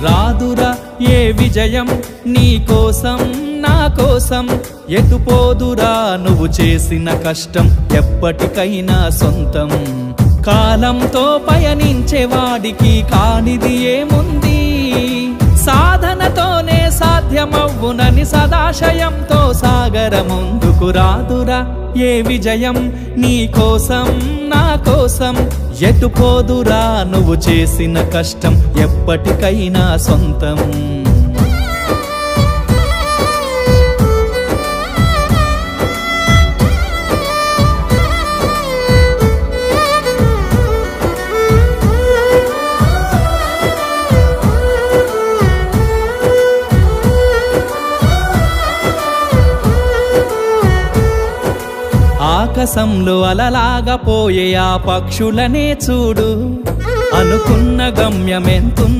రాదురా ఏ విజయం నీ కోసం నా కోసం, ఎటుపోదురా నువ్వు చేసిన కష్టం ఎప్పటికైనా సొంతం. కాలంతో పయనించేవాడికి కానిది ఏముంది, సాధనతోనే సాధ్యమవ్వునని సదాశయంతో సాగర ముందుకు. రాదురా ఏ విజయం నీ కోసం నా కోసం, ఎటుపోదురా నువ్వు చేసిన కష్టం ఎప్పటికైనా సొంతం. ఆకాశంలో అలలాగా పోయే ఆ పక్షులనే చూడు, అనుకున్న గమ్యమెంతున్న